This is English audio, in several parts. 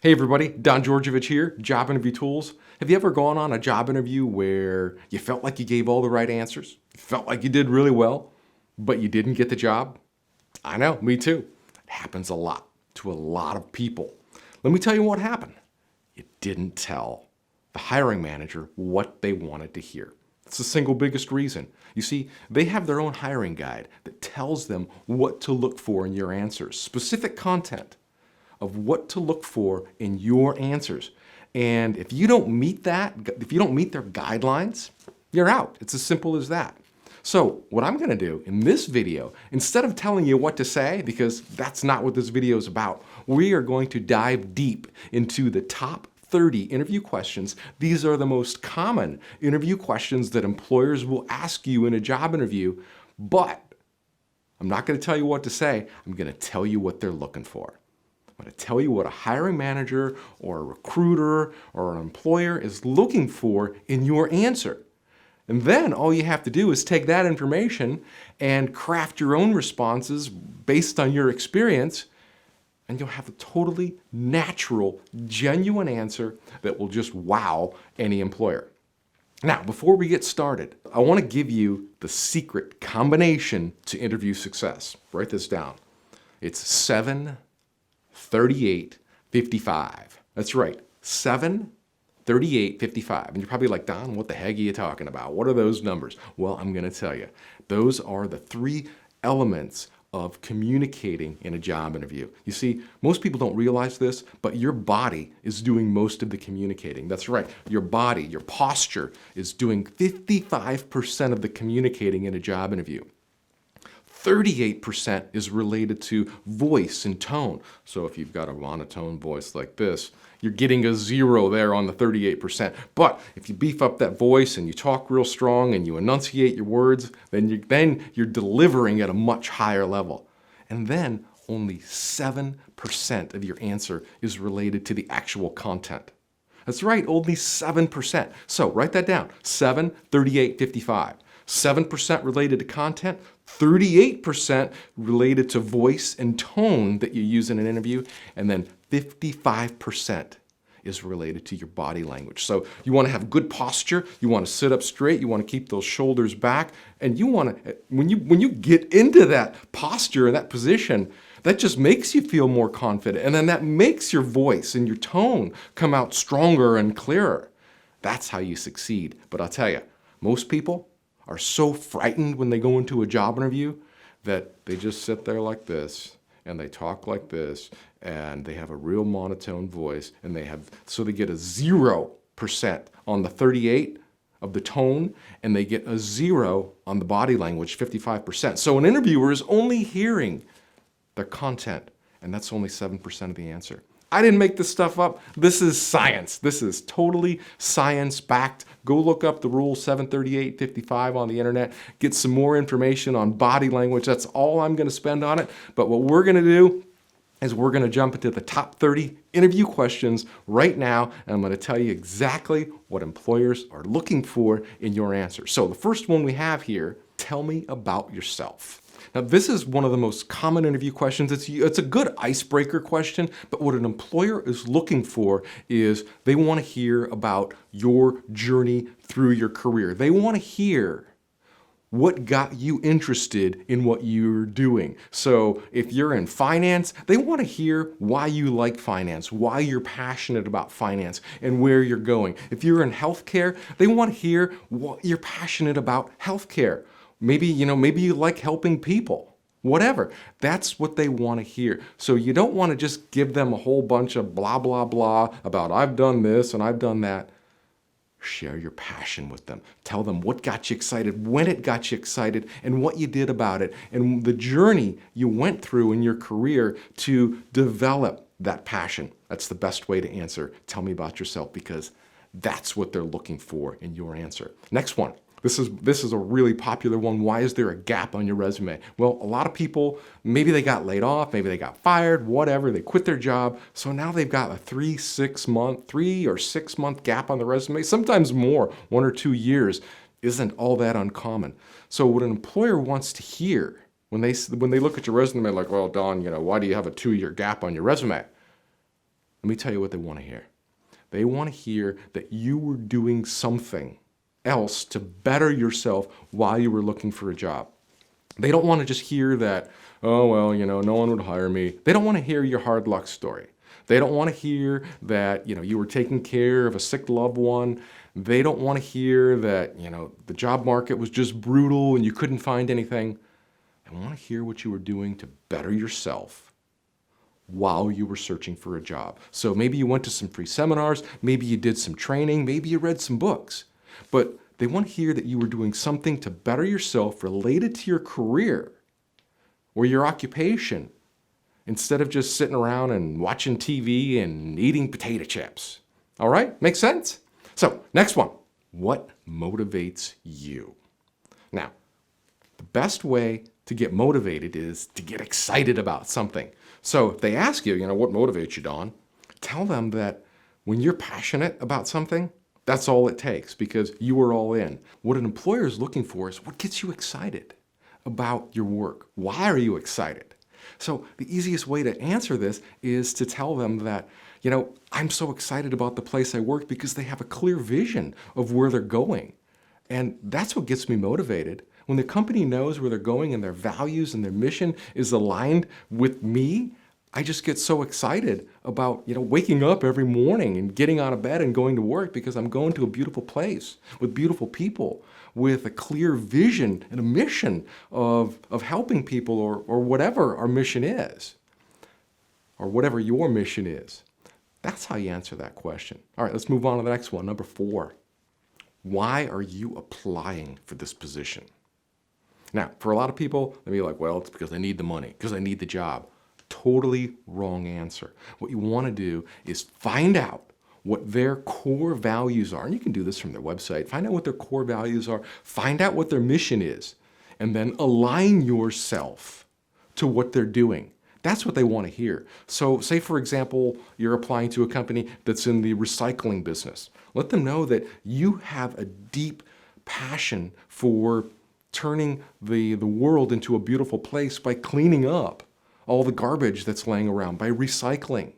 Hey everybody, Don Georgievich here, Job Interview Tools. Have you ever gone on a job interview where you felt like you gave all the right answers? You felt like you did really well, but you didn't get the job? I know, me too. It happens a lot to a lot of people. Let me tell you what happened. You didn't tell the hiring manager what they wanted to hear. It's the single biggest reason. You see, they have their own hiring guide that tells them what to look for in your answers, specific content of what to look for in your answers. And if you don't meet that, if you don't meet their guidelines, you're out. It's as simple as that. So what I'm gonna do in this video, instead of telling you what to say, because that's not what this video is about, we are going to dive deep into the top 30 interview questions. These are the most common interview questions that employers will ask you in a job interview, but I'm not gonna tell you what to say, I'm gonna tell you what they're looking for. I'm going to tell you what a hiring manager or a recruiter or an employer is looking for in your answer. And then all you have to do is take that information and craft your own responses based on your experience, and you'll have a totally natural, genuine answer that will just wow any employer. Now, before we get started, I want to give you the secret combination to interview success. Write this down. It's 7, 38, 55. That's right, 7, 38, 55. And you're probably like, Don, what the heck are you talking about? What are those numbers? Well, I'm gonna tell you. Those are the 3 elements of communicating in a job interview. You see, most people don't realize this, but your body is doing most of the communicating. That's right, your body, your posture is doing 55% of the communicating in a job interview. 38% is related to voice and tone. So if you've got a monotone voice like this, you're getting a 0 there on the 38%. But if you beef up that voice and you talk real strong and you enunciate your words, then you're delivering at a much higher level. And then only 7% of your answer is related to the actual content. That's right, only 7%. So write that down, 7, 38, 55. 7% related to content, 38% related to voice and tone that you use in an interview, and then 55% is related to your body language. So you want to have good posture, you want to sit up straight, you want to keep those shoulders back, and you want to, when you get into that posture and that position, that just makes you feel more confident, and then that makes your voice and your tone come out stronger and clearer. That's how you succeed. But I'll tell you, most people are so frightened when they go into a job interview that they just sit there like this and they talk like this and they have a real monotone voice and they get a 0% on the 38 of the tone and they get a 0 on the body language, 55%. So an interviewer is only hearing their content, and that's only 7% of the answer. I didn't make this stuff up. This is science. This is totally science-backed. Go look up the rule 73855 on the internet. Get some more information on body language. That's all I'm going to spend on it. But what we're going to do is we're going to jump into the top 30 interview questions right now, and I'm going to tell you exactly what employers are looking for in your answer. So the first one we have here, tell me about yourself. Now, this is one of the most common interview questions. It's a good icebreaker question, but what an employer is looking for is they want to hear about your journey through your career. They want to hear what got you interested in what you're doing. So if you're in finance, they want to hear why you like finance, why you're passionate about finance, and where you're going. If you're in healthcare, they want to hear what you're passionate about healthcare. Maybe you like helping people, whatever. That's what they want to hear. So you don't want to just give them a whole bunch of blah, blah, blah about I've done this and I've done that. Share your passion with them. Tell them what got you excited, when it got you excited, and what you did about it, and the journey you went through in your career to develop that passion. That's the best way to answer. Tell me about yourself, because that's what they're looking for in your answer. Next one. This is a really popular one. Why is there a gap on your resume? Well, a lot of people, maybe they got laid off, maybe they got fired, whatever, they quit their job. So now they've got a 3 or 6 month gap on the resume, sometimes more, 1 or 2 years isn't all that uncommon. So what an employer wants to hear when they look at your resume like, well, Don, why do you have a 2-year gap on your resume? Let me tell you what they want to hear. They want to hear that you were doing something else to better yourself while you were looking for a job. They don't want to just hear that, oh, well, no one would hire me. They don't want to hear your hard luck story. They don't want to hear that, you were taking care of a sick loved one. They don't want to hear that, the job market was just brutal and you couldn't find anything. They want to hear what you were doing to better yourself while you were searching for a job. So maybe you went to some free seminars, maybe you did some training, maybe you read some books, but they want to hear that you were doing something to better yourself related to your career or your occupation instead of just sitting around and watching TV and eating potato chips. All right? Makes sense? So, next one. What motivates you? Now, the best way to get motivated is to get excited about something. So if they ask you, what motivates you, Don? Tell them that when you're passionate about something, that's all it takes because you are all in. What an employer is looking for is what gets you excited about your work. Why are you excited? So the easiest way to answer this is to tell them that, I'm so excited about the place I work because they have a clear vision of where they're going. And that's what gets me motivated. When the company knows where they're going and their values and their mission is aligned with me, I just get so excited about, waking up every morning and getting out of bed and going to work because I'm going to a beautiful place with beautiful people, with a clear vision and a mission of helping people or whatever our mission is, or whatever your mission is. That's how you answer that question. All right, let's move on to the next one. Number 4. Why are you applying for this position? Now, for a lot of people, they'll be like, well, it's because I need the money, because I need the job. Totally wrong answer. What you want to do is find out what their core values are. And you can do this from their website. Find out what their core values are. Find out what their mission is. And then align yourself to what they're doing. That's what they want to hear. So say, for example, you're applying to a company that's in the recycling business. Let them know that you have a deep passion for turning the world into a beautiful place by cleaning up all the garbage that's laying around, by recycling.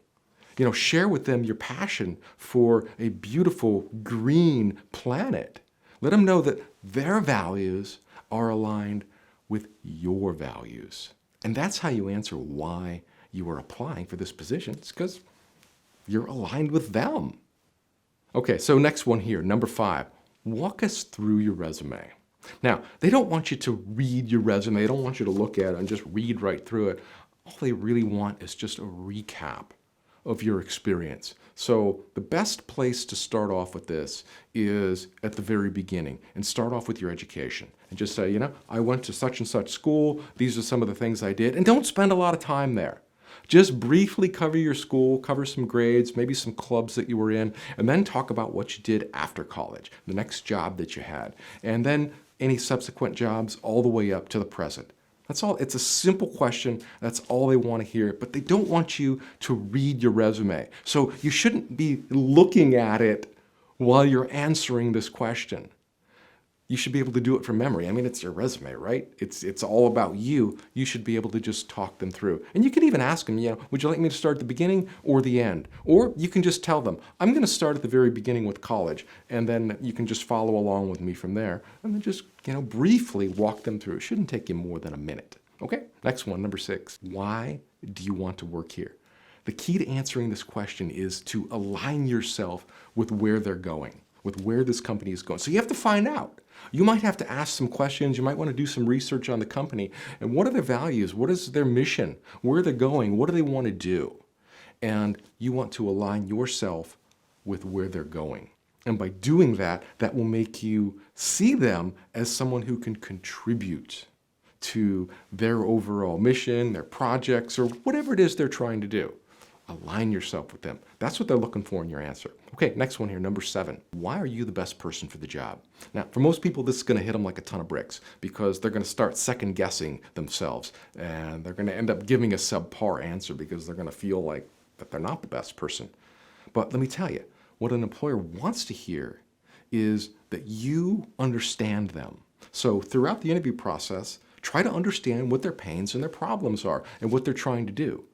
Share with them your passion for a beautiful green planet. Let them know that their values are aligned with your values. And that's how you answer why you are applying for this position. It's because you're aligned with them. Okay, so next one here, number 5. Walk us through your resume. Now, they don't want you to read your resume. They don't want you to look at it and just read right through it. All they really want is just a recap of your experience. So the best place to start off with this is at the very beginning and start off with your education and just say, I went to such and such school. These are some of the things I did. And don't spend a lot of time there. Just briefly cover your school, cover some grades, maybe some clubs that you were in, and then talk about what you did after college, the next job that you had, and then any subsequent jobs all the way up to the present. That's all. It's a simple question. That's all they want to hear, but they don't want you to read your resume. So you shouldn't be looking at it while you're answering this question. You should be able to do it from memory. I mean, it's your resume, right? It's all about you. You should be able to just talk them through. And you can even ask them, would you like me to start at the beginning or the end? Or you can just tell them, I'm going to start at the very beginning with college, and then you can just follow along with me from there, and then just, briefly walk them through. It shouldn't take you more than a minute. Okay, next one, number 6. Why do you want to work here? The key to answering this question is to align yourself with where they're going, with where this company is going. So you have to find out. You might have to ask some questions. You might want to do some research on the company. And what are their values? What is their mission? Where are they going? What do they want to do? And you want to align yourself with where they're going. And by doing that, that will make you see them as someone who can contribute to their overall mission, their projects, or whatever it is they're trying to do. Align yourself with them. That's what they're looking for in your answer. Okay, next one here, number 7. Why are you the best person for the job? Now, for most people, this is going to hit them like a ton of bricks because they're going to start second-guessing themselves, and they're going to end up giving a subpar answer because they're going to feel like that they're not the best person. But let me tell you, what an employer wants to hear is that you understand them. So throughout the interview process, try to understand what their pains and their problems are and what they're trying to do.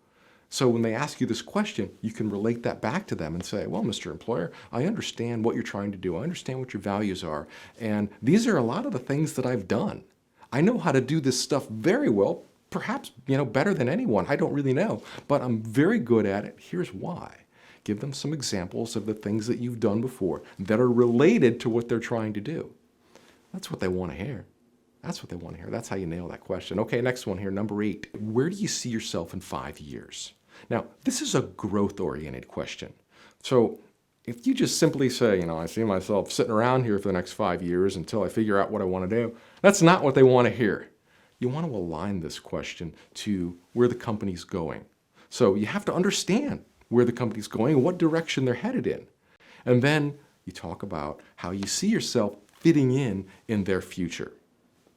So when they ask you this question, you can relate that back to them and say, well, Mr. Employer, I understand what you're trying to do. I understand what your values are. And these are a lot of the things that I've done. I know how to do this stuff very well, perhaps, better than anyone. I don't really know, but I'm very good at it. Here's why. Give them some examples of the things that you've done before that are related to what they're trying to do. That's what they want to hear. That's what they want to hear. That's how you nail that question. Okay, next one here, number 8. Where do you see yourself in 5 years? Now, this is a growth-oriented question. So if you just simply say, I see myself sitting around here for the next 5 years until I figure out what I want to do, that's not what they want to hear. You want to align this question to where the company's going. So you have to understand where the company's going and what direction they're headed in. And then you talk about how you see yourself fitting in their future.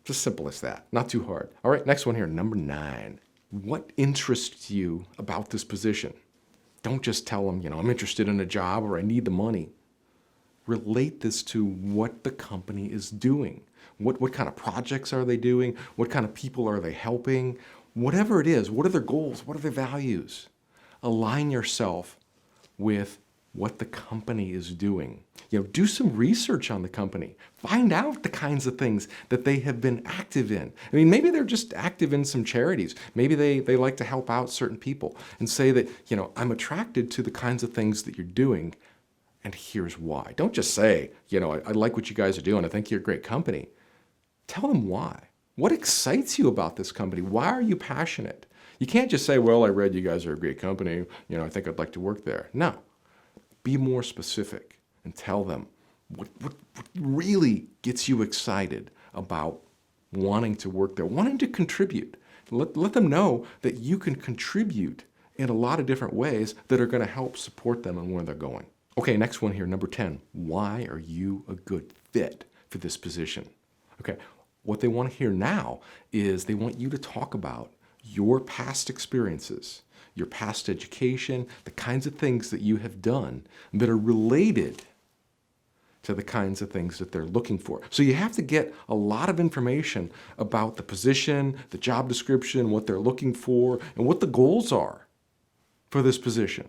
Just simple as that, not too hard. All right, next one here, number 9. What interests you about this position? Don't just tell them, I'm interested in a job or I need the money. Relate this to what the company is doing. What kind of projects are they doing? What kind of people are they helping? Whatever it is, what are their goals? What are their values? Align yourself with what the company is doing. Do some research on the company. Find out the kinds of things that they have been active in. I mean, maybe they're just active in some charities. Maybe they like to help out certain people and say that, I'm attracted to the kinds of things that you're doing, and here's why. Don't just say, I like what you guys are doing. I think you're a great company. Tell them why. What excites you about this company? Why are you passionate? You can't just say, well, I read you guys are a great company. I think I'd like to work there. No. Be more specific and tell them what really gets you excited about wanting to work there, wanting to contribute. Let them know that you can contribute in a lot of different ways that are going to help support them and where they're going. Okay, next one here, number 10. Why are you a good fit for this position? Okay, what they want to hear now is they want you to talk about your past experiences, your past education, the kinds of things that you have done that are related to the kinds of things that they're looking for. So you have to get a lot of information about the position, the job description, what they're looking for, and what the goals are for this position.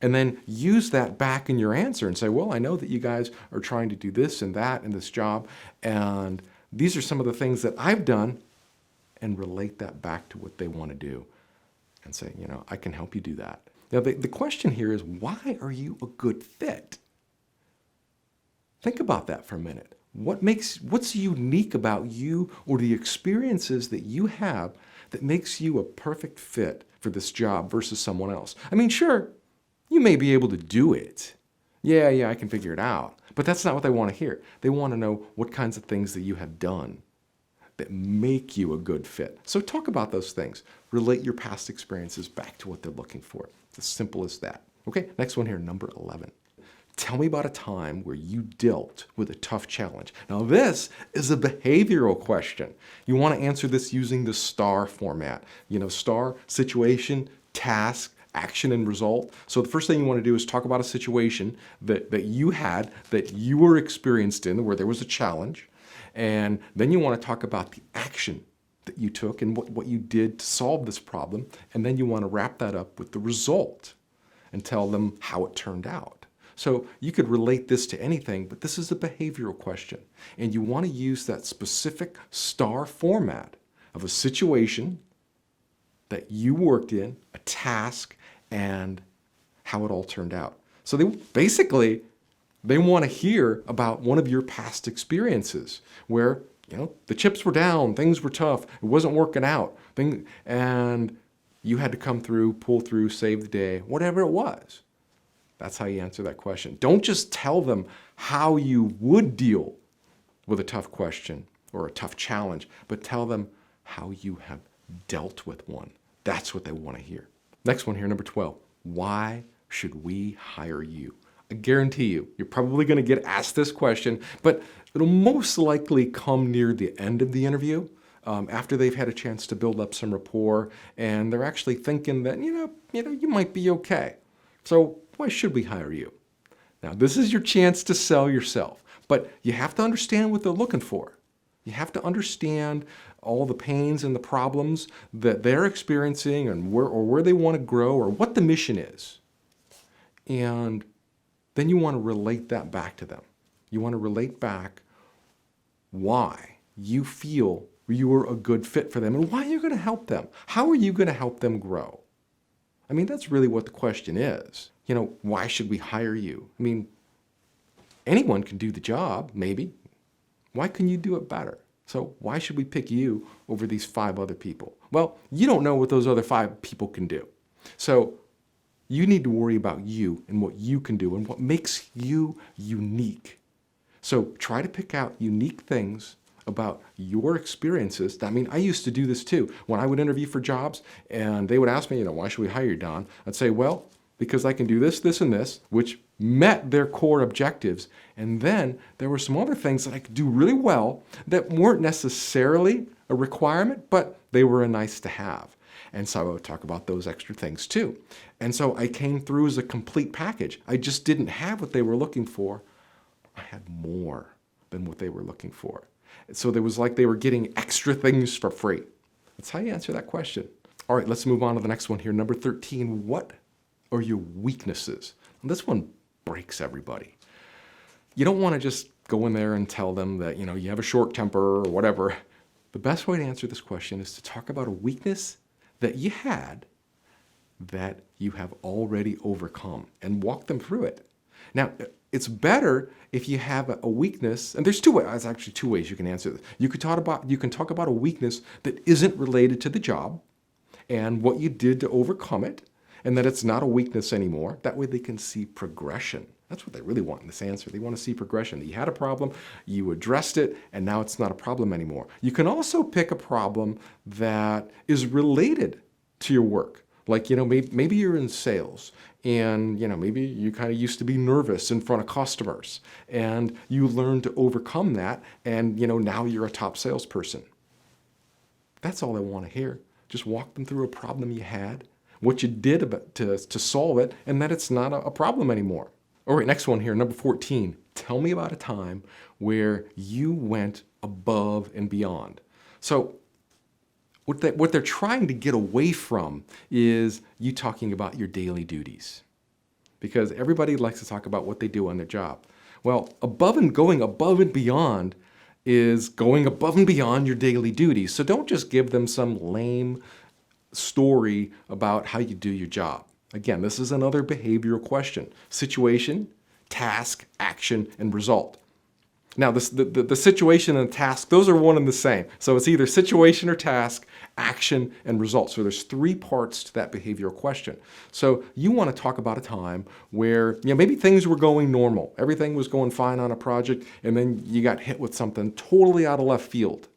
And then use that back in your answer and say, well, I know that you guys are trying to do this and that in this job, and these are some of the things that I've done, and relate that back to what they want to do. And say, I can help you do that. Now, the question here is, why are you a good fit? Think about that for a minute. What's unique about you or the experiences that you have that makes you a perfect fit for this job versus someone else? I mean, sure, you may be able to do it. Yeah, I can figure it out. But that's not what they want to hear. They want to know what kinds of things that you have done that make you a good fit. So talk about those things. Relate your past experiences back to what they're looking for. It's as simple as that. Okay, next one here, number 11. Tell me about a time where you dealt with a tough challenge. Now this is a behavioral question. You want to answer this using the STAR format. STAR, situation, task, action, and result. So the first thing you want to do is talk about a situation that you had, that you were experienced in, where there was a challenge. And then you want to talk about the action that you took and what you did to solve this problem. And then you want to wrap that up with the result and tell them how it turned out. So you could relate this to anything, but this is a behavioral question. And you want to use that specific STAR format of a situation that you worked in, a task, and how it all turned out. So they want to hear about one of your past experiences where, the chips were down, things were tough, it wasn't working out, and you had to come through, pull through, save the day, whatever it was. That's how you answer that question. Don't just tell them how you would deal with a tough question or a tough challenge, but tell them how you have dealt with one. That's what they want to hear. Next one here, number 12. Why should we hire you? I guarantee you're probably going to get asked this question, but it'll most likely come near the end of the interview, after they've had a chance to build up some rapport, and they're actually thinking that, you might be okay. So why should we hire you? Now, this is your chance to sell yourself, but you have to understand what they're looking for. You have to understand all the pains and the problems that they're experiencing and where they want to grow or what the mission is. And then you want to relate that back to them. You want to relate back why you feel you are a good fit for them and why you're going to help them. How are you going to help them grow? I mean, that's really what the question is. Why should we hire you? I mean, anyone can do the job, maybe. Why couldn't you do it better? So why should we pick you over these 5 other people? Well, you don't know what those other 5 people can do. So you need to worry about you and what you can do and what makes you unique. So try to pick out unique things about your experiences. I mean, I used to do this too. When I would interview for jobs and they would ask me, why should we hire you, Don? I'd say, well, because I can do this, this, and this, which met their core objectives. And then there were some other things that I could do really well that weren't necessarily a requirement, but they were a nice to have. And so I would talk about those extra things too. And so I came through as a complete package. I just didn't have what they were looking for. I had more than what they were looking for. So there was like they were getting extra things for free. That's how you answer that question. All right, let's move on to the next one here. Number 13, what are your weaknesses? And this one breaks everybody. You don't want to just go in there and tell them that, you have a short temper or whatever. The best way to answer this question is to talk about a weakness that you had that you have already overcome and walk them through it. Now, it's better if you have a weakness, and there's 2 ways. There's actually 2 ways you can answer this. You can talk about a weakness that isn't related to the job and what you did to overcome it, and that it's not a weakness anymore. That way they can see progression. That's what they really want in this answer. They want to see progression. That you had a problem, you addressed it, and now it's not a problem anymore. You can also pick a problem that is related to your work. Like, maybe you're in sales and, maybe you kind of used to be nervous in front of customers and you learned to overcome that and, now you're a top salesperson. That's all I want to hear. Just walk them through a problem you had, what you did to solve it, and that it's not a problem anymore. All right, next one here, number 14. Tell me about a time where you went above and beyond. So what they're trying to get away from is you talking about your daily duties. Because everybody likes to talk about what they do on their job. Well, going above and beyond is going above and beyond your daily duties. So don't just give them some lame story about how you do your job. Again, this is another behavioral question. Situation, task, action, and result. Now, the situation and the task, those are one and the same. So it's either situation or task, action, and result. So there's 3 parts to that behavioral question. So you want to talk about a time where maybe things were going normal. Everything was going fine on a project, and then you got hit with something totally out of left field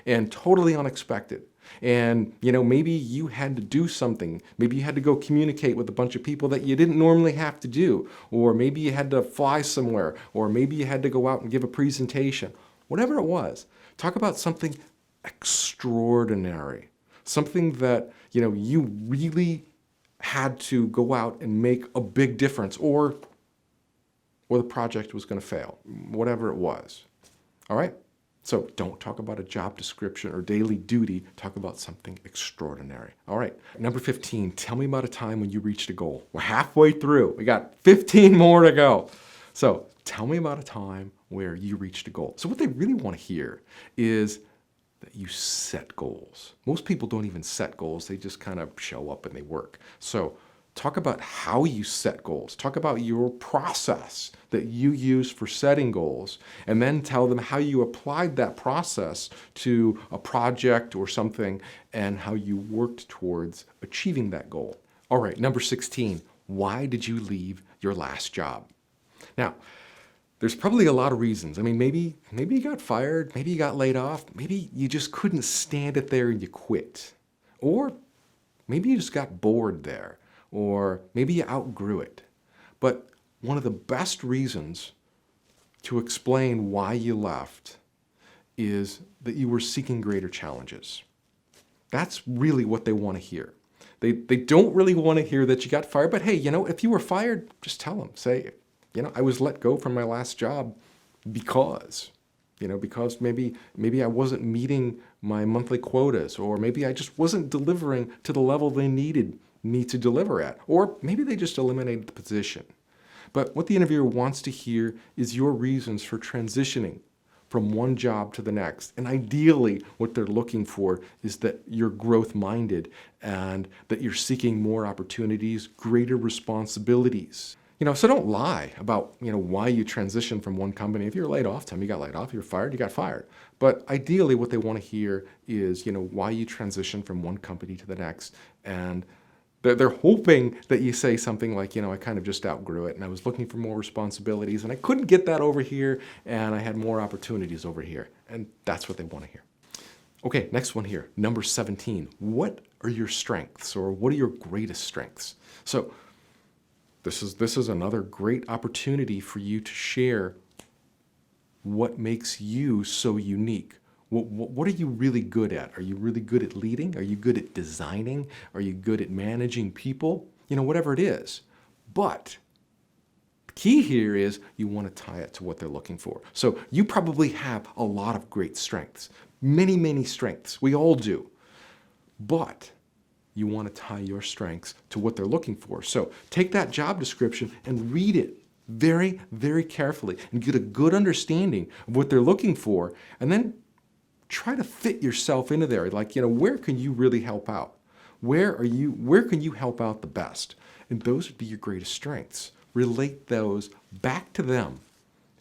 and totally unexpected. And, maybe you had to do something. Maybe you had to go communicate with a bunch of people that you didn't normally have to do. Or maybe you had to fly somewhere. Or maybe you had to go out and give a presentation. Whatever it was, talk about something extraordinary. Something that, you really had to go out and make a big difference. Or the project was going to fail. Whatever it was. All right? So don't talk about a job description or daily duty. Talk about something extraordinary. All right, number 15, tell me about a time when you reached a goal. We're halfway through. We got 15 more to go. So tell me about a time where you reached a goal. So what they really want to hear is that you set goals. Most people don't even set goals. They just kind of show up and they work. So talk about how you set goals. Talk about your process that you use for setting goals, and then tell them how you applied that process to a project or something and how you worked towards achieving that goal. All right, number 16, why did you leave your last job? Now, there's probably a lot of reasons. I mean, maybe you got fired, maybe you got laid off, maybe you just couldn't stand it there and you quit. Or maybe you just got bored there. Or maybe you outgrew it. But one of the best reasons to explain why you left is that you were seeking greater challenges. That's really what they want to hear. They don't really want to hear that you got fired, but hey, if you were fired, just tell them. Say, I was let go from my last job because. because maybe I wasn't meeting my monthly quotas, or maybe I just wasn't delivering to the level they needed me to deliver at, or maybe they just eliminated the position. But what the interviewer wants to hear is your reasons for transitioning from one job to the next. And ideally, what they're looking for is that you're growth-minded and that you're seeking more opportunities, greater responsibilities. So don't lie about, why you transitioned from one company. If you're laid off, tell them you got laid off. You're fired, you got fired. But ideally, what they want to hear is, why you transitioned from one company to the next. And they're hoping that you say something like, I kind of just outgrew it and I was looking for more responsibilities and I couldn't get that over here and I had more opportunities over here. And that's what they want to hear. Okay, next one here, number 17. What are your strengths, or what are your greatest strengths? So this is another great opportunity for you to share what makes you so unique. What are you really good at? Are you really good at leading? Are you good at designing? Are you good at managing people? Whatever it is. But the key here is you want to tie it to what they're looking for. So you probably have a lot of great strengths. Many, many strengths. We all do. But you want to tie your strengths to what they're looking for. So take that job description and read it very, very carefully and get a good understanding of what they're looking for, and then try to fit yourself into there. Like, where can you really help out? Where can you help out the best? And those would be your greatest strengths. Relate those back to them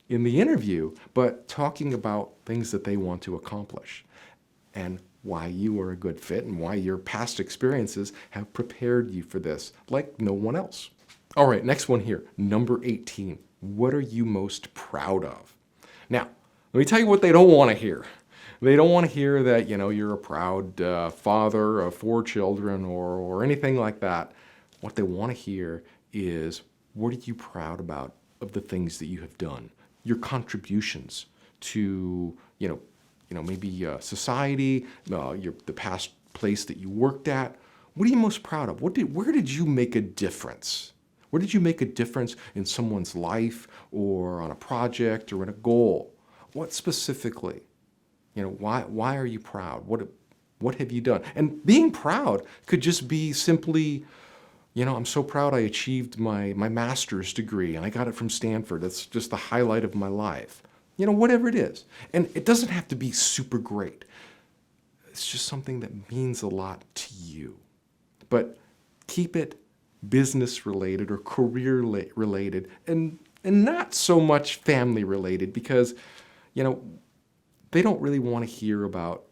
in the interview, but talking about things that they want to accomplish and why you are a good fit and why your past experiences have prepared you for this like no one else. All right, next one here, number 18. What are you most proud of? Now, let me tell you what they don't want to hear. They don't want to hear that, you're a proud father of 4 children or anything like that. What they want to hear is, what are you proud about of the things that you have done? Your contributions to, maybe society, the past place that you worked at. What are you most proud of? Where did you make a difference? Where did you make a difference in someone's life or on a project or in a goal? What specifically? Why are you proud? What have you done? And being proud could just be simply, I'm so proud I achieved my master's degree and I got it from Stanford. That's just the highlight of my life. Whatever it is. And it doesn't have to be super great. It's just something that means a lot to you. But keep it business related or career related and not so much family related, because, they don't really want to hear about,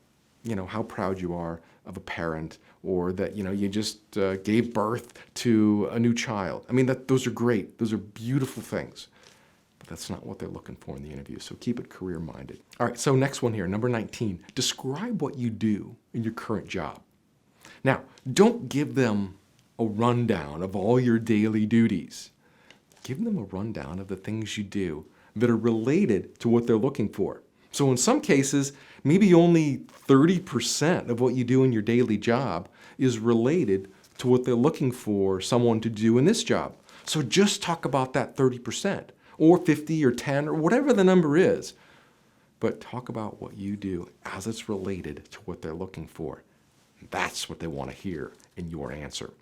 how proud you are of a parent, or that, you just gave birth to a new child. I mean, those are great. Those are beautiful things. But that's not what they're looking for in the interview. So keep it career-minded. All right, so next one here, number 19. Describe what you do in your current job. Now, don't give them a rundown of all your daily duties. Give them a rundown of the things you do that are related to what they're looking for. So in some cases, maybe only 30% of what you do in your daily job is related to what they're looking for someone to do in this job. So just talk about that 30%, or 50 or 10 or whatever the number is. But talk about what you do as it's related to what they're looking for. That's what they want to hear in your answer.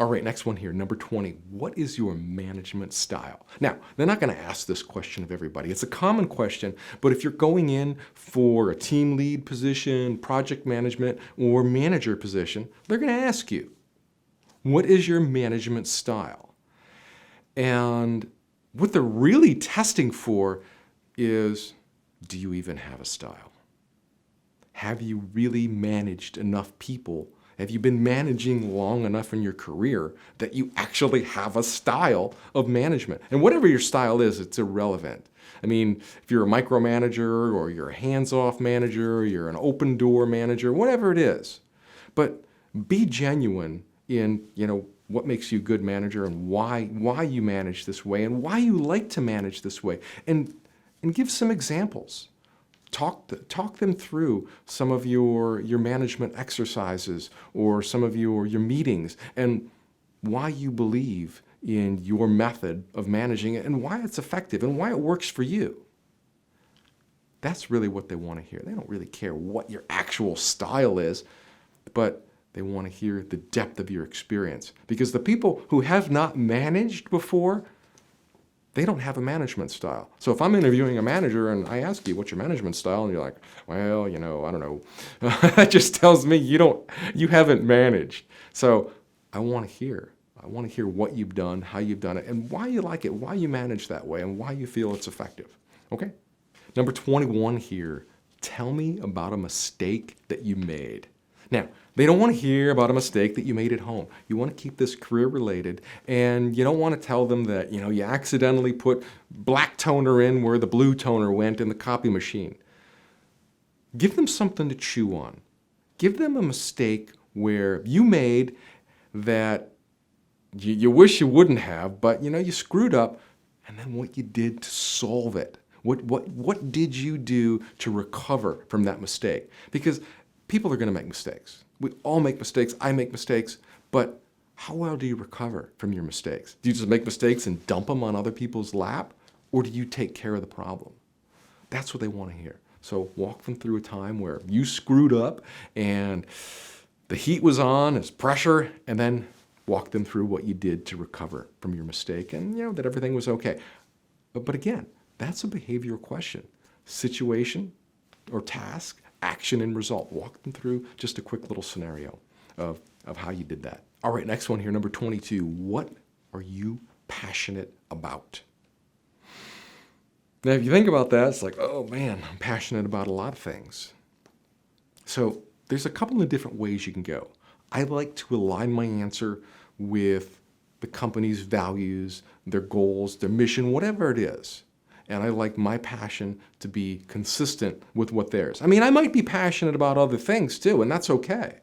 All right, next one here, number 20. What is your management style? Now, they're not going to ask this question of everybody. It's a common question, but if you're going in for a team lead position, project management, or manager position, they're going to ask you, what is your management style? And what they're really testing for is, do you even have a style? Have you really managed enough people? Have you been managing long enough in your career that you actually have a style of management? And whatever your style is, it's irrelevant. I mean, if you're a micromanager or you're a hands-off manager, or you're an open door manager, whatever it is. But be genuine in, what makes you a good manager and why you manage this way and why you like to manage this way. And give some examples. Talk them through some of your management exercises or some of your meetings and why you believe in your method of managing it and why it's effective and why it works for you. That's really what they want to hear. They don't really care what your actual style is, but they want to hear the depth of your experience. Because the people who have not managed before, they don't have a management style. So if I'm interviewing a manager and I ask you, what's your management style? And you're like, well, I don't know. That just tells me you haven't managed. So I want to hear what you've done, how you've done it, and why you like it, why you manage that way, and why you feel it's effective. Okay? Number 21 here, tell me about a mistake that you made. Now, they don't want to hear about a mistake that you made at home. You want to keep this career related, and you don't want to tell them that, you accidentally put black toner in where the blue toner went in the copy machine. Give them something to chew on. Give them a mistake where you made that you wish you wouldn't have, but you screwed up, and then what you did to solve it. What did you do to recover from that mistake? Because people are going to make mistakes. We all make mistakes. I make mistakes. But how well do you recover from your mistakes? Do you just make mistakes and dump them on other people's lap? Or do you take care of the problem? That's what they want to hear. So walk them through a time where you screwed up and the heat was on, there's pressure, and then walk them through what you did to recover from your mistake and that everything was okay. But again, that's a behavioral question. Situation or task, action and result. Walk them through just a quick little scenario of how you did that. All right, next one here, number 22. What are you passionate about? Now, if you think about that, it's like, oh man, I'm passionate about a lot of things. So there's a couple of different ways you can go. I like to align my answer with the company's values, their goals, their mission, whatever it is. And I like my passion to be consistent with what theirs. I mean, I might be passionate about other things too, and that's okay.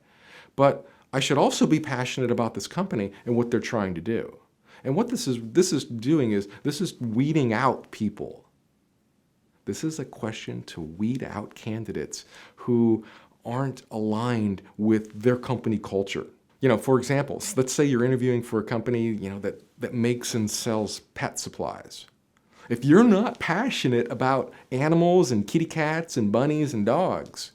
But I should also be passionate about this company and what they're trying to do. And what this is doing is this is weeding out people. This is a question to weed out candidates who aren't aligned with their company culture. For example, let's say you're interviewing for a company, that makes and sells pet supplies. If you're not passionate about animals and kitty cats and bunnies and dogs,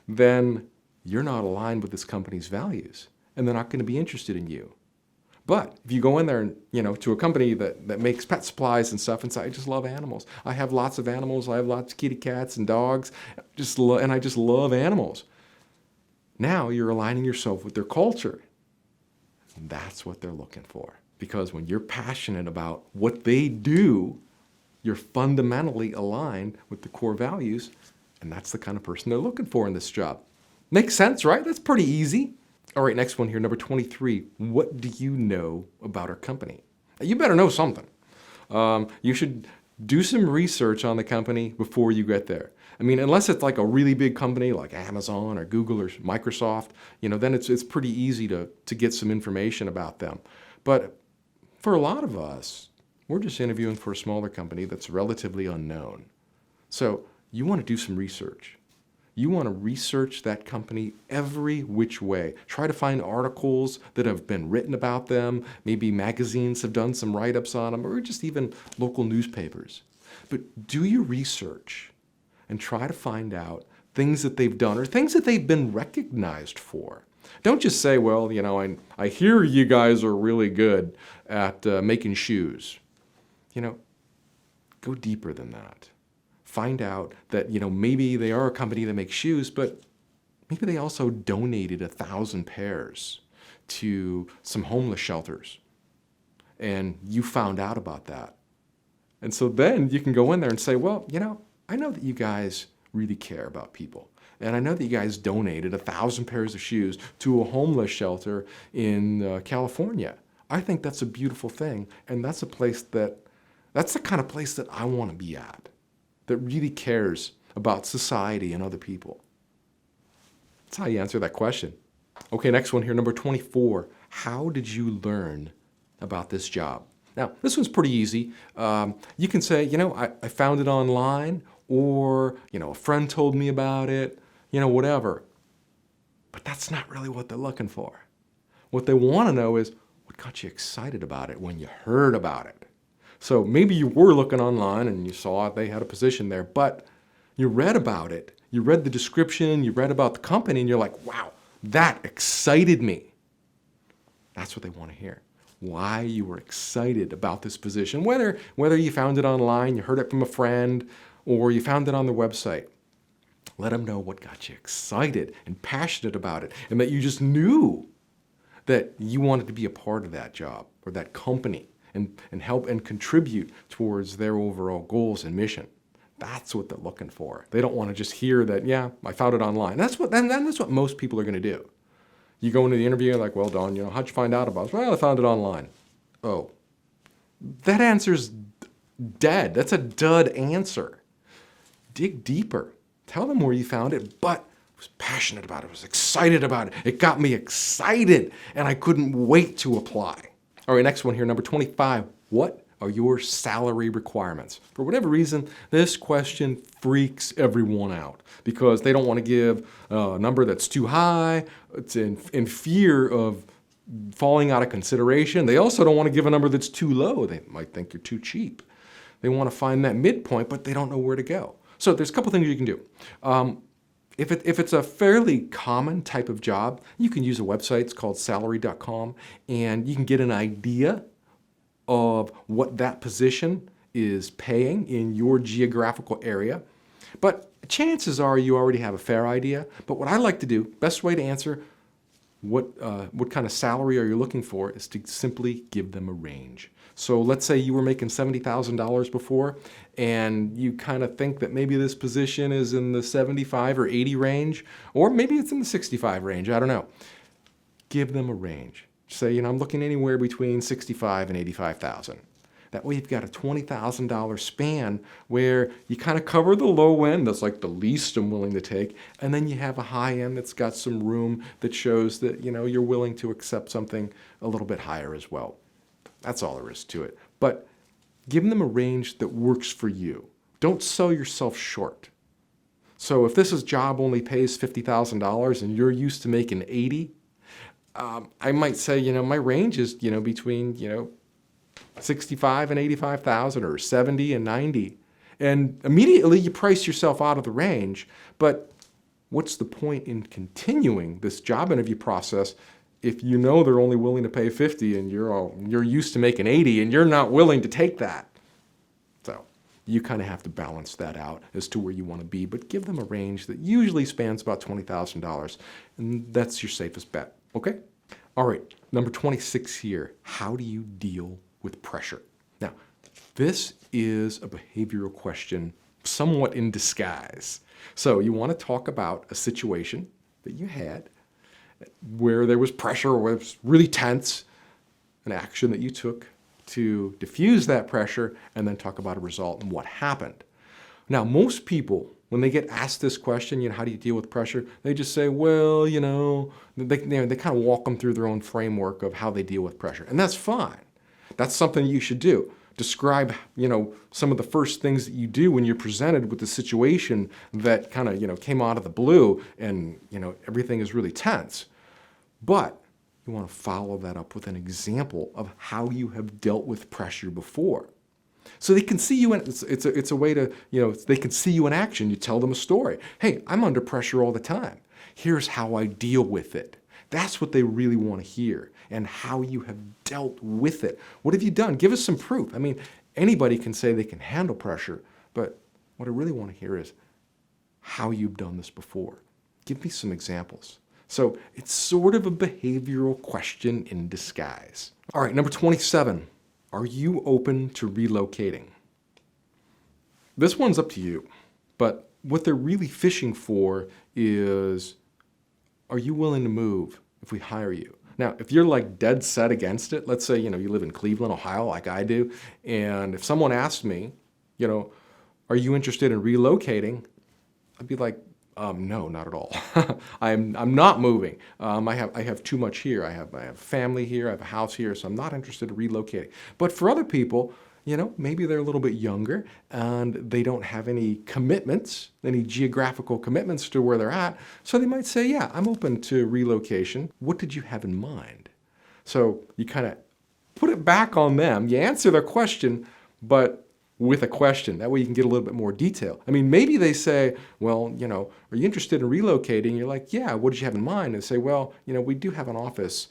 then you're not aligned with this company's values, and they're not going to be interested in you. But if you go in there and, to a company that makes pet supplies and stuff and say, I just love animals. I have lots of animals. I have lots of kitty cats and dogs, and I just love animals. Now you're aligning yourself with their culture. And that's what they're looking for. Because when you're passionate about what they do, you're fundamentally aligned with the core values, and that's the kind of person they're looking for in this job. Makes sense, right? That's pretty easy. All right, next one here, number 23. What do you know about our company? You better know something. You should do some research on the company before you get there. I mean, unless it's like a really big company like Amazon or Google or Microsoft, then it's pretty easy to get some information about them. But for a lot of us, we're just interviewing for a smaller company that's relatively unknown. So you want to do some research. You want to research that company every which way. Try to find articles that have been written about them. Maybe magazines have done some write-ups on them, or just even local newspapers. But do your research and try to find out things that they've done or things that they've been recognized for. Don't just say, well, I hear you guys are really good at making shoes. Go deeper than that. Find out that, maybe they are a company that makes shoes, but maybe they also donated 1,000 pairs to some homeless shelters. And you found out about that. And so then you can go in there and say, well, I know that you guys really care about people. And I know that you guys donated 1,000 pairs of shoes to a homeless shelter in California. I think that's a beautiful thing. And that's the kind of place that I want to be at, that really cares about society and other people. That's how you answer that question. Okay, next one here, number 24. How did you learn about this job? Now, this one's pretty easy. You can say, I found it online, or, a friend told me about it, whatever. But that's not really what they're looking for. What they want to know is, what got you excited about it when you heard about it? So maybe you were looking online and you saw they had a position there, but You read about it. You read the description, you read about the company, and you're like, wow, that excited me. That's what they want to hear. Why you were excited about this position, whether you found it online, you heard it from a friend, or you found it on their website. Let them know what got you excited and passionate about it, and that you just knew that you wanted to be a part of that job or that company and help and contribute towards their overall goals and mission. That's what they're looking for. They don't want to just hear that, yeah, I found it online. That's what most people are going to do. You go into the interview like, well, Don, how'd you find out about it? Well, I found it online. Oh, that answer's dead. That's a dud answer. Dig deeper. Tell them where you found it, but I was passionate about it. I was excited about it. It got me excited, and I couldn't wait to apply. All right, next one here, number 25. What are your salary requirements? For whatever reason, this question freaks everyone out because they don't want to give a number that's too high. It's in fear of falling out of consideration. They also don't want to give a number that's too low. They might think you're too cheap. They want to find that midpoint, but they don't know where to go. So there's a couple things you can do. If it's a fairly common type of job, you can use a website. It's called salary.com, and you can get an idea of what that position is paying in your geographical area. But chances are you already have a fair idea. But what I like to do, best way to answer what kind of salary are you looking for, is to simply give them a range. So let's say you were making $70,000 before, and you kind of think that maybe this position is in the 75 or 80 range, or maybe it's in the 65 range, I don't know. Give them a range. Say, I'm looking anywhere between 65 and 85,000. That way you've got a $20,000 span where you kind of cover the low end, that's like the least I'm willing to take, and then you have a high end that's got some room that shows that, you're willing to accept something a little bit higher as well. That's all there is to it. But give them a range that works for you. Don't sell yourself short. So if this job only pays $50,000 and you're used to making 80, I might say, my range is, between, 65 and 85,000 or 70 and 90. And immediately you price yourself out of the range. But what's the point in continuing this job interview process if you know they're only willing to pay 50 and you're used to making 80 and you're not willing to take that? So you kind of have to balance that out as to where you want to be, but give them a range that usually spans about $20,000, and that's your safest bet. Okay? All right, number 26 here. How do you deal with pressure? Now, this is a behavioral question somewhat in disguise. So you want to talk about a situation that you had where there was pressure, where it was really tense, an action that you took to diffuse that pressure, and then talk about a result and what happened. Now, most people, when they get asked this question, how do you deal with pressure? They just say, well, they kind of walk them through their own framework of how they deal with pressure. And that's fine. That's something you should do. Describe, some of the first things that you do when you're presented with the situation that kind of, came out of the blue and, everything is really tense. But you want to follow that up with an example of how you have dealt with pressure before. So they can see you in, it's a way to, they can see you in action. You tell them a story. Hey, I'm under pressure all the time. Here's how I deal with it. That's what they really want to hear, and how you have dealt with it. What have you done? Give us some proof. I mean, anybody can say they can handle pressure, but what I really want to hear is how you've done this before. Give me some examples. So it's sort of a behavioral question in disguise. All right, number 27. Are you open to relocating? This one's up to you, but what they're really fishing for is, are you willing to move if we hire you? Now, if you're like dead set against it, let's say, you live in Cleveland, Ohio, like I do, and if someone asked me, are you interested in relocating? I'd be like, no, not at all. I'm not moving. I have too much here. I have family here. I have a house here, so I'm not interested in relocating. But for other people, maybe they're a little bit younger and they don't have any commitments, any geographical commitments to where they're at. So they might say, yeah, I'm open to relocation. What did you have in mind? So you kind of put it back on them. You answer their question, but with a question. That way you can get a little bit more detail. I mean, maybe they say, well, are you interested in relocating? You're like, yeah, what did you have in mind? And they say, well, we do have an office,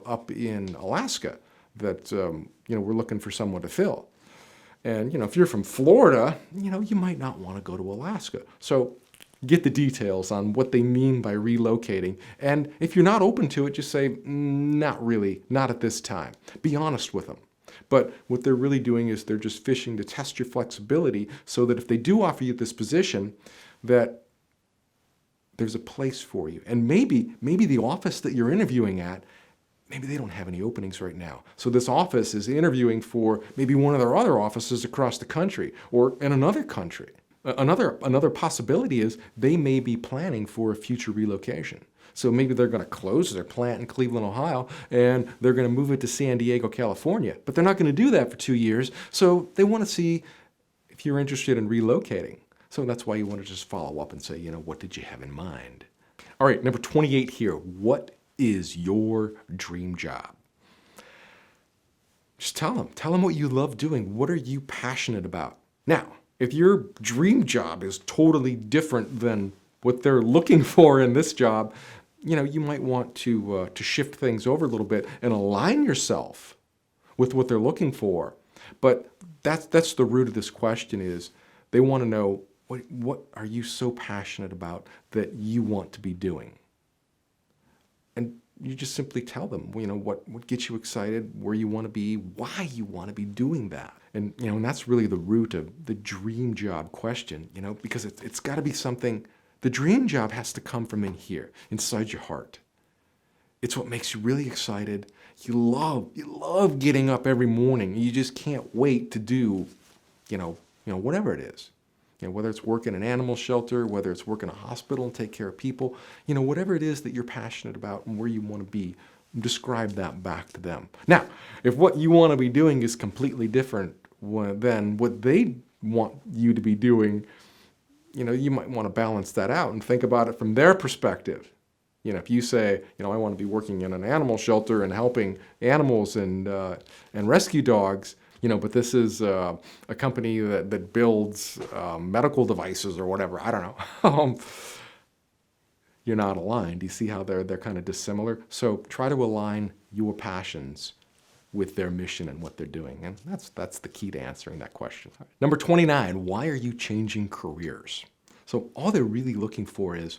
up in Alaska that, we're looking for someone to fill. And, if you're from Florida, you might not want to go to Alaska. So get the details on what they mean by relocating. And if you're not open to it, just say, not really, not at this time. Be honest with them. But what they're really doing is they're just fishing to test your flexibility so that if they do offer you this position, that there's a place for you. And maybe the office that you're interviewing at, maybe they don't have any openings right now. So this office is interviewing for maybe one of their other offices across the country or in another country. Another possibility is they may be planning for a future relocation. So maybe they're going to close their plant in Cleveland, Ohio, and they're going to move it to San Diego, California. But they're not going to do that for 2 years. So they want to see if you're interested in relocating. So that's why you want to just follow up and say, what did you have in mind? All right, number 28 here. What is your dream job? Just tell them what you love doing. What are you passionate about? Now, if your dream job is totally different than what they're looking for in this job, you might want to shift things over a little bit and align yourself with what they're looking for. But that's the root of this question is they want to know what are you so passionate about that you want to be doing? And you just simply tell them, what gets you excited, where you want to be, why you want to be doing that. And, and that's really the root of the dream job question, because it's got to be something. The dream job has to come from in here, inside your heart. It's what makes you really excited. You love getting up every morning. You just can't wait to do, whatever it is. Whether it's work in an animal shelter, whether it's work in a hospital and take care of people, whatever it is that you're passionate about and where you want to be, describe that back to them. Now, if what you want to be doing is completely different than what they want you to be doing, you might want to balance that out and think about it from their perspective. If you say, I want to be working in an animal shelter and helping animals and rescue dogs, but this is a company that builds medical devices or whatever. I don't know. You're not aligned. Do you see how they're kind of dissimilar? So try to align your passions with their mission and what they're doing. And that's the key to answering that question. Number 29, why are you changing careers? So all they're really looking for is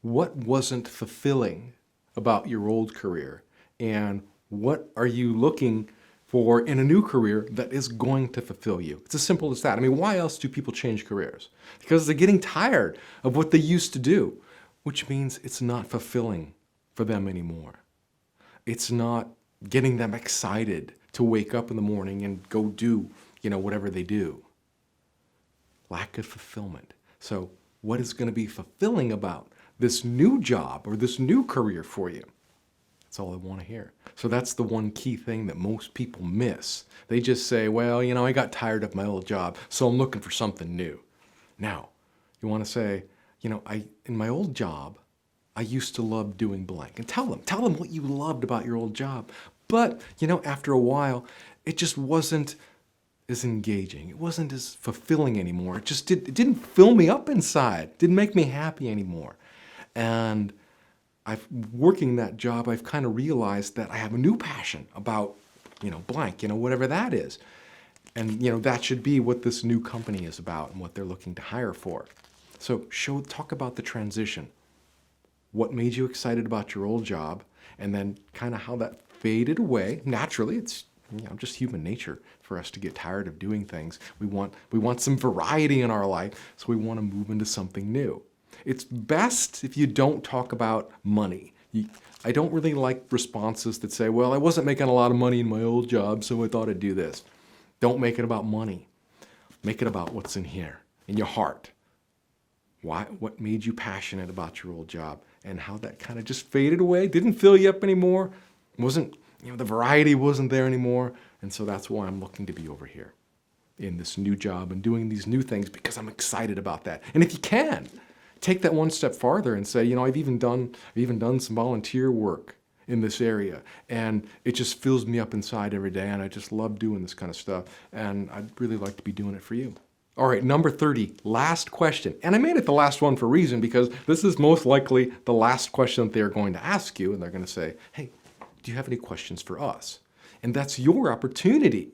what wasn't fulfilling about your old career and what are you looking for in a new career that is going to fulfill you. It's as simple as that. I mean, why else do people change careers? Because they're getting tired of what they used to do, which means it's not fulfilling for them anymore. It's not getting them excited to wake up in the morning and go do, whatever they do. Lack of fulfillment. So what is going to be fulfilling about this new job or this new career for you? That's all they want to hear. So that's the one key thing that most people miss. They just say, well, I got tired of my old job, so I'm looking for something new. Now, you want to say, in my old job, I used to love doing blank. And tell them what you loved about your old job. But, after a while, it just wasn't as engaging. It wasn't as fulfilling anymore. It didn't fill me up inside. Didn't make me happy anymore. And working that job, I've kind of realized that I have a new passion about, blank, whatever that is. And, that should be what this new company is about and what they're looking to hire for. So talk about the transition. What made you excited about your old job, and then kind of how that faded away. Naturally, it's just human nature for us to get tired of doing things. We want some variety in our life, so we want to move into something new. It's best if you don't talk about money. I don't really like responses that say, well, I wasn't making a lot of money in my old job, so I thought I'd do this. Don't make it about money. Make it about what's in here, in your heart. What made you passionate about your old job and how that kind of just faded away, didn't fill you up anymore, wasn't, the variety wasn't there anymore. And so that's why I'm looking to be over here in this new job and doing these new things because I'm excited about that. And if you can, take that one step farther and say, I've even done some volunteer work in this area, and it just fills me up inside every day, and I just love doing this kind of stuff, and I'd really like to be doing it for you. All right, number 30, last question. And I made it the last one for a reason, because this is most likely the last question that they're going to ask you, and they're going to say, hey, do you have any questions for us? And that's your opportunity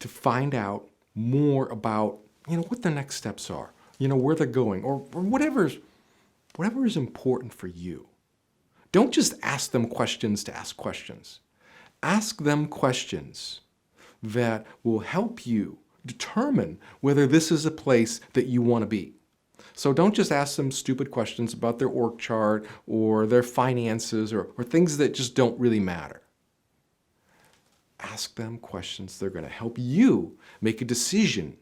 to find out more about, what the next steps are, where they're going, or whatever is important for you. Don't just ask them questions to ask questions. Ask them questions that will help you determine whether this is a place that you want to be. So don't just ask them stupid questions about their org chart or their finances or things that just don't really matter. Ask them questions that are going to help you make a decision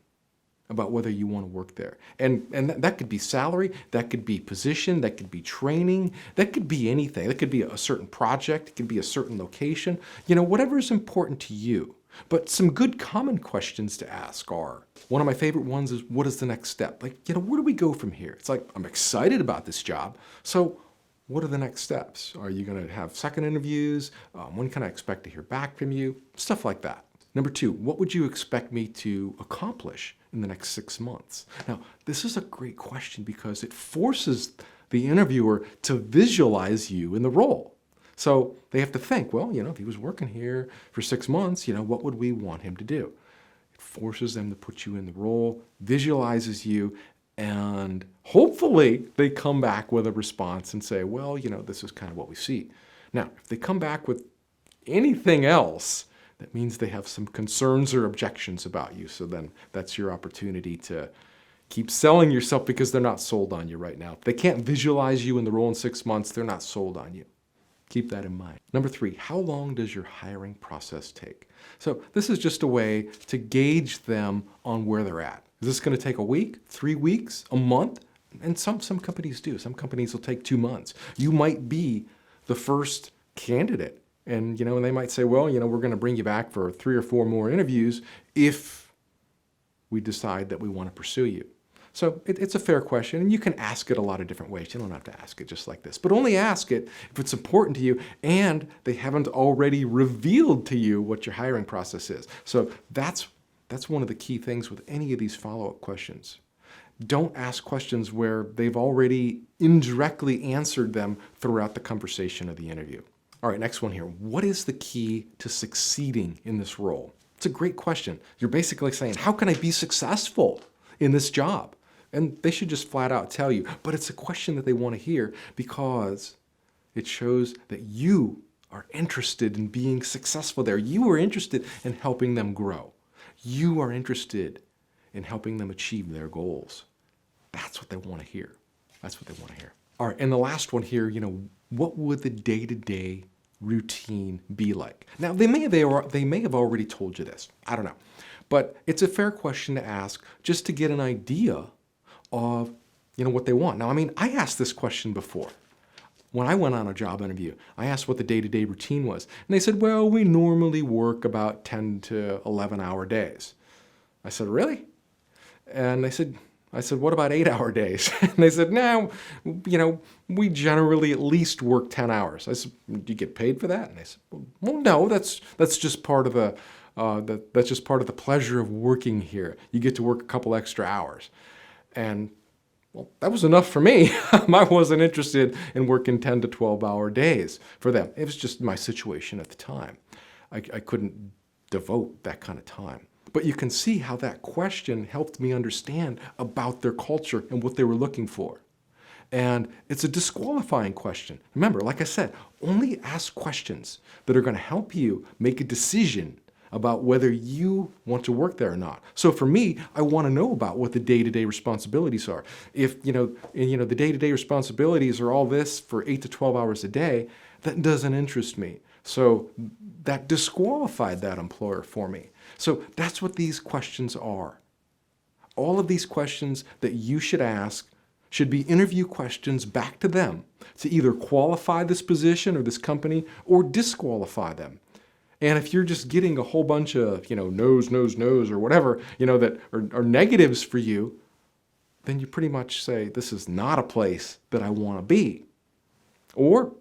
about whether you want to work there. And that could be salary, that could be position, that could be training, that could be anything. That could be a certain project, it could be a certain location, whatever is important to you. But some good common questions to ask are, one of my favorite ones is, what is the next step? Like, where do we go from here? It's like, I'm excited about this job, so what are the next steps? Are you going to have second interviews? When can I expect to hear back from you? Stuff like that. Number 2, what would you expect me to accomplish in the next 6 months? Now, this is a great question because it forces the interviewer to visualize you in the role. So they have to think, well, if he was working here for 6 months, what would we want him to do? It forces them to put you in the role, visualizes you, and hopefully they come back with a response and say, well, this is kind of what we see. Now, if they come back with anything else, that means they have some concerns or objections about you. So then that's your opportunity to keep selling yourself because they're not sold on you right now. If they can't visualize you in the role in 6 months, they're not sold on you. Keep that in mind. Number 3, how long does your hiring process take? So this is just a way to gauge them on where they're at. Is this going to take a week, 3 weeks, a month? And some companies do. Some companies will take 2 months. You might be the first candidate. And, and they might say, well, we're going to bring you back for 3 or 4 more interviews if we decide that we want to pursue you. So it's a fair question, and you can ask it a lot of different ways. You don't have to ask it just like this, but only ask it if it's important to you and they haven't already revealed to you what your hiring process is. So that's one of the key things with any of these follow-up questions. Don't ask questions where they've already indirectly answered them throughout the conversation of the interview. All right, next one here. What is the key to succeeding in this role? It's a great question. You're basically saying, how can I be successful in this job? And they should just flat out tell you. But it's a question that they want to hear because it shows that you are interested in being successful there. You are interested in helping them grow. You are interested in helping them achieve their goals. That's what they want to hear. That's what they want to hear. All right, and the last one here, what would the day-to-day routine be like? Now, they may have already told you this. I don't know. But it's a fair question to ask just to get an idea of, what they want. Now, I asked this question before. When I went on a job interview, I asked what the day-to-day routine was. And they said, well, we normally work about 10 to 11-hour days. I said, really? And I said, what about 8-hour days? And they said, no, we generally at least work 10 hours. I said, do you get paid for that? And they said, well, no, that's just part of that's just part of the pleasure of working here. You get to work a couple extra hours. And well, that was enough for me. I wasn't interested in working 10 to 12-hour days for them. It was just my situation at the time. I couldn't devote that kind of time. But you can see how that question helped me understand about their culture and what they were looking for. And it's a disqualifying question. Remember, like I said, only ask questions that are going to help you make a decision about whether you want to work there or not. So for me, I want to know about what the day-to-day responsibilities are. If, the day-to-day responsibilities are all this for 8 to 12 hours a day, that doesn't interest me. So that disqualified that employer for me. So that's what these questions are. All of these questions that you should ask should be interview questions back to them to either qualify this position or this company or disqualify them. And if you're just getting a whole bunch of, no's, or whatever, that are negatives for you, then you pretty much say, this is not a place that I want to be. Or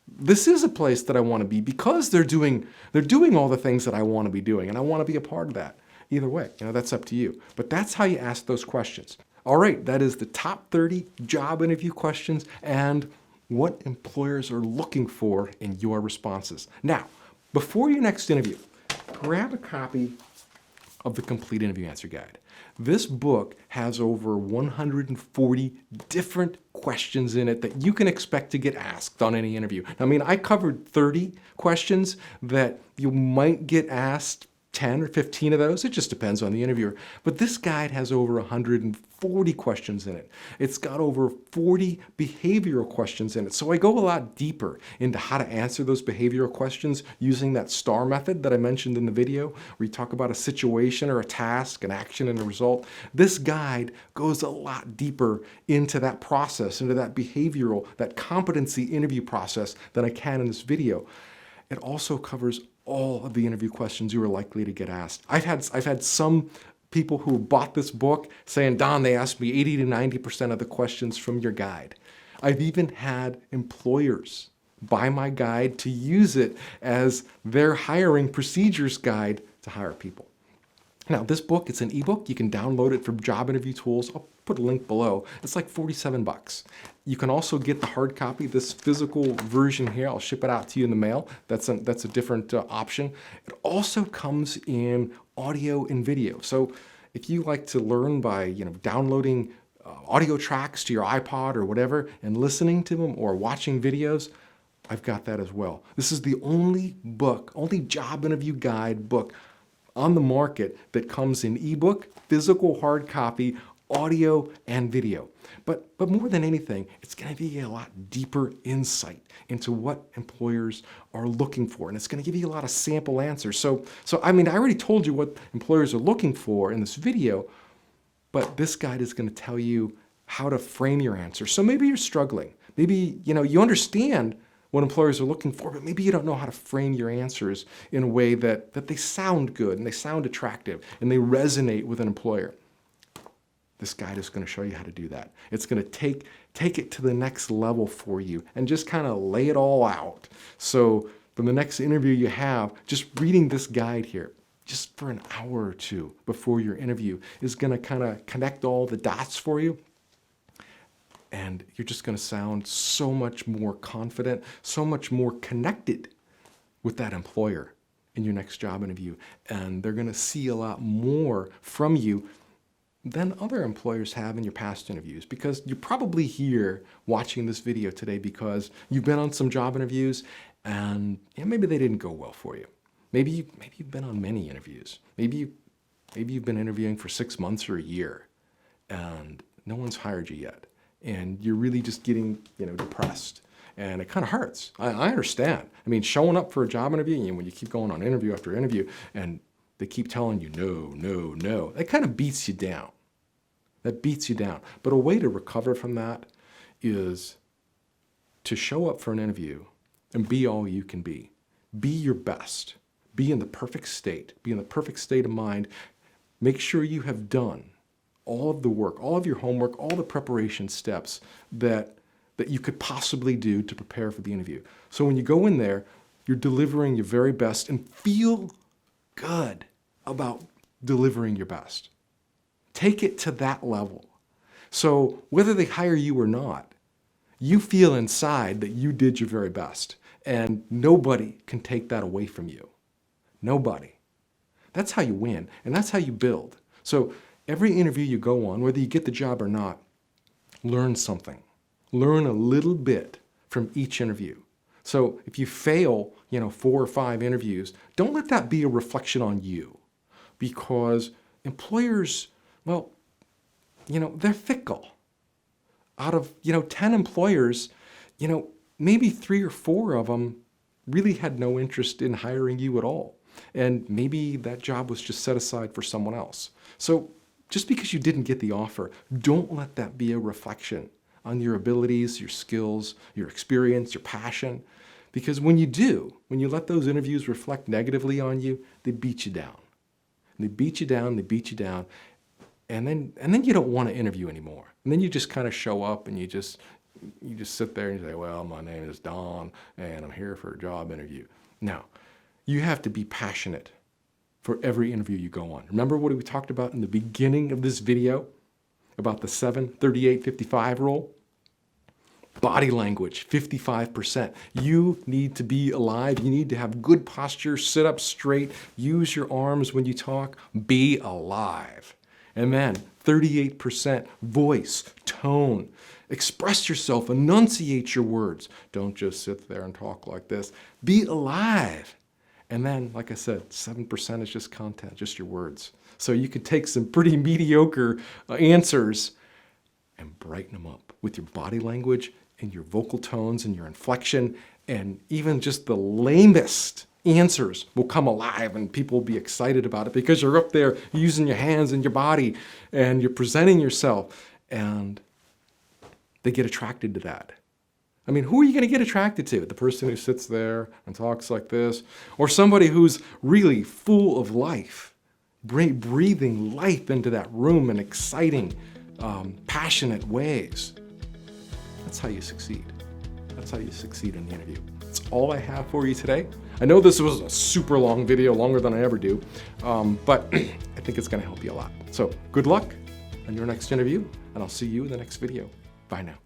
this is a place that I want to be because they're doing all the things that I want to be doing, and I want to be a part of that. Either way, that's up to you. But that's how you ask those questions. All right, that is the top 30 job interview questions and what employers are looking for in your responses. Now, before your next interview, grab a copy of the Complete Interview Answer Guide. This book has over 140 different questions in it that you can expect to get asked on any interview. I mean, I covered 30 questions that you might get asked 10 or 15 of those. It just depends on the interviewer. But this guide has over 140 questions in it. It's got over 40 behavioral questions in it. So I go a lot deeper into how to answer those behavioral questions using that STAR method that I mentioned in the video, where you talk about a situation or a task, an action and a result. This guide goes a lot deeper into that process, into that behavioral, that competency interview process than I can in this video. It also covers all of the interview questions you are likely to get asked. I've had some people who bought this book saying, Don, they asked me 80 to 90% of the questions from your guide. I've even had employers buy my guide to use it as their hiring procedures guide to hire people. Now, this book, it's an ebook. You can download it from Job Interview Tools. I'll put a link below. It's like $47. You can also get the hard copy, this physical version here. I'll ship it out to you in the mail. That's a different option. It also comes in audio and video. So if you like to learn by downloading audio tracks to your iPod or whatever and listening to them or watching videos, I've got that as well. This is the only job interview guide book on the market that comes in ebook, physical hard copy, audio, and video. But more than anything, it's going to give you a lot deeper insight into what employers are looking for, and it's going to give you a lot of sample answers. So I mean, I already told you what employers are looking for in this video, but this guide is going to tell you how to frame your answer. So maybe you're struggling. Maybe you understand what employers are looking for, but maybe you don't know how to frame your answers in a way that they sound good and they sound attractive and they resonate with an employer. This guide is going to show you how to do that. It's going to take it to the next level for you and just kind of lay it all out. So for the next interview you have, just reading this guide here, just for an hour or two before your interview, is going to kind of connect all the dots for you. And you're just going to sound so much more confident, so much more connected with that employer in your next job interview. And they're going to see a lot more from you than other employers have in your past interviews, because you're probably here watching this video today because you've been on some job interviews and maybe they didn't go well for you. Maybe you've been on many interviews. Maybe you've been interviewing for 6 months or a year and no one's hired you yet. And you're really just getting, depressed. And it kind of hurts. I understand. I mean, showing up for a job interview, when you keep going on interview after interview, and they keep telling you no, that kind of beats you down. That beats you down. But a way to recover from that is to show up for an interview and be all you can be. Be your best. Be in the perfect state. Be in the perfect state of mind. Make sure you have done all of the work, all of your homework, all the preparation steps that you could possibly do to prepare for the interview. So when you go in there, you're delivering your very best and feel good about delivering your best. Take it to that level. So whether they hire you or not, you feel inside that you did your very best, and nobody can take that away from you. Nobody. That's how you win, and that's how you build. So every interview you go on, whether you get the job or not, learn something. Learn a little bit from each interview. So if you fail, 4 or 5 interviews, don't let that be a reflection on you, because employers, they're fickle. Out of, 10 employers, maybe 3 or 4 of them really had no interest in hiring you at all. And maybe that job was just set aside for someone else. So just because you didn't get the offer, don't let that be a reflection on your abilities, your skills, your experience, your passion. Because when you let those interviews reflect negatively on you, they beat you down. They beat you down, and then you don't want to interview anymore. And then you just kind of show up and you just you just sit there and you say, well, my name is Don and I'm here for a job interview. No, you have to be passionate for every interview you go on. Remember what we talked about in the beginning of this video about the 7-38-55 rule? Body language, 55%. You need to be alive. You need to have good posture, sit up straight, use your arms when you talk, be alive. And then 38% voice, tone. Express yourself, enunciate your words. Don't just sit there and talk like this. Be alive. And then, like I said, 7% is just content, just your words. So you can take some pretty mediocre answers and brighten them up with your body language and your vocal tones and your inflection, and even just the lamest answers will come alive and people will be excited about it because you're up there using your hands and your body and you're presenting yourself, and they get attracted to that. I mean, who are you going to get attracted to? The person who sits there and talks like this, or somebody who's really full of life, breathing life into that room in exciting, passionate ways? That's how you succeed. That's how you succeed in the interview. That's all I have for you today. I know this was a super long video, longer than I ever do, but I think it's going to help you a lot. So good luck on your next interview, and I'll see you in the next video. Bye now.